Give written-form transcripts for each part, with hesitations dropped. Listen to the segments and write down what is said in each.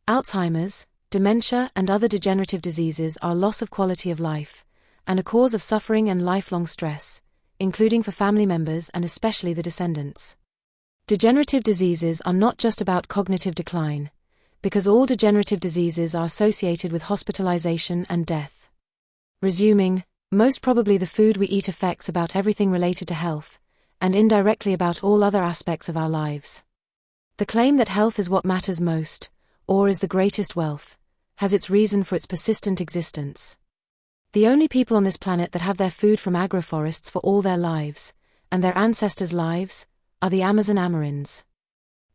Alzheimer's, dementia and other degenerative diseases are loss of quality of life, and a cause of suffering and lifelong stress, including for family members and especially the descendants. Degenerative diseases are not just about cognitive decline, because all degenerative diseases are associated with hospitalization and death. Resuming, most probably the food we eat affects about everything related to health, and indirectly about all other aspects of our lives. The claim that health is what matters most, or is the greatest wealth, has its reason for its persistent existence. The only people on this planet that have their food from agroforests for all their lives, and their ancestors' lives, are the Amazon Amerinds.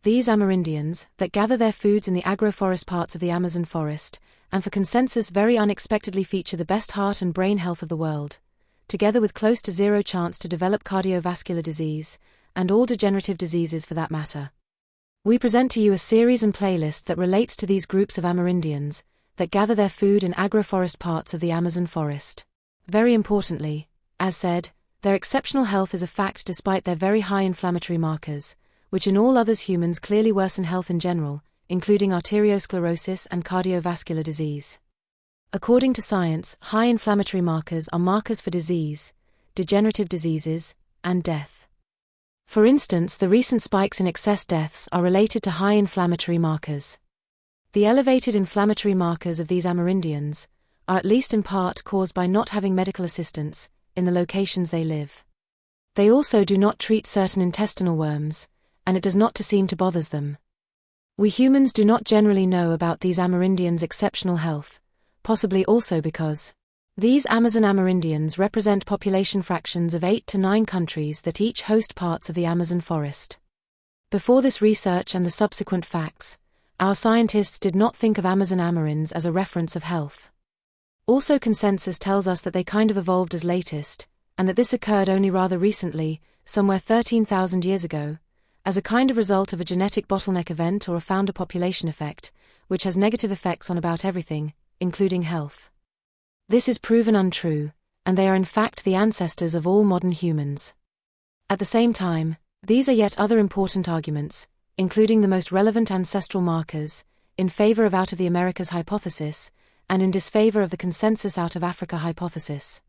These Amerindians, that gather their foods in the agroforest parts of the Amazon forest, and for consensus very unexpectedly feature the best heart and brain health of the world, together with close to zero chance to develop cardiovascular disease, and all degenerative diseases for that matter. We present to you a series and playlist that relates to these groups of Amerindians, that gather their food in agroforest parts of the Amazon forest. Very importantly, as said, their exceptional health is a fact despite their very high inflammatory markers, which in all others humans clearly worsen health in general, including arteriosclerosis and cardiovascular disease. According to science, high inflammatory markers are markers for disease, degenerative diseases, and death. For instance, the recent spikes in excess deaths are related to high inflammatory markers. The elevated inflammatory markers of these Amerindians are at least in part caused by not having medical assistance in the locations they live. They also do not treat certain intestinal worms, and it does not seem to bother them. We humans do not generally know about these Amerindians' exceptional health, possibly also because these Amazon Amerindians represent population fractions of 8 to 9 countries that each host parts of the Amazon forest. Before this research and the subsequent facts, our scientists did not think of Amazon Amerinds as a reference of health. Also, consensus tells us that they kind of evolved as latest, and that this occurred only rather recently, somewhere 13,000 years ago, as a kind of result of a genetic bottleneck event or a founder population effect, which has negative effects on about everything, including health. This is proven untrue, and they are in fact the ancestors of all modern humans. At the same time, these are yet other important arguments, including the most relevant ancestral markers, in favor of out of the Americas hypothesis, and in disfavor of the consensus out of Africa hypothesis.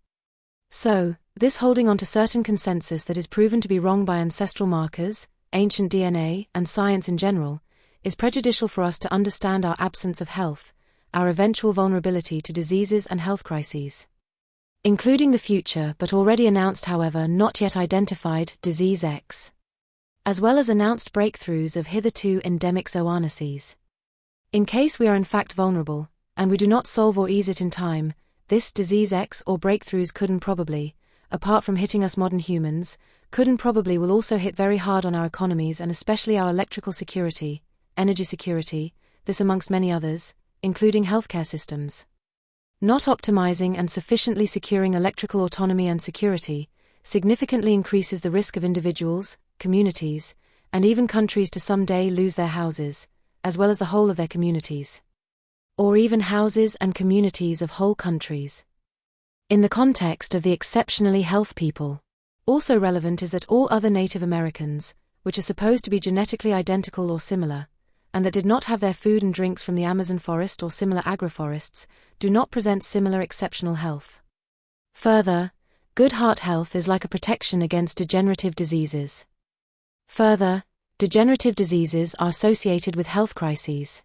So, this holding on to certain consensus that is proven to be wrong by ancestral markers, ancient DNA, and science in general, is prejudicial for us to understand our absence of health, our eventual vulnerability to diseases and health crises, including the future but already announced however not yet identified disease X, as well as announced breakthroughs of hitherto endemic zoonoses. In case we are in fact vulnerable, and we do not solve or ease it in time, this disease X or breakthroughs couldn't probably, apart from hitting us modern humans, couldn't probably will also hit very hard on our economies and especially our electrical security, energy security, this amongst many others, including healthcare systems. Not optimizing and sufficiently securing electrical autonomy and security significantly increases the risk of individuals, communities, and even countries to someday lose their houses, as well as the whole of their communities. Or even houses and communities of whole countries. In the context of the exceptionally healthy people. Also relevant is that all other Native Americans, which are supposed to be genetically identical or similar, and that did not have their food and drinks from the Amazon forest or similar agroforests, do not present similar exceptional health. Further, good heart health is like a protection against degenerative diseases. Further, degenerative diseases are associated with health crises.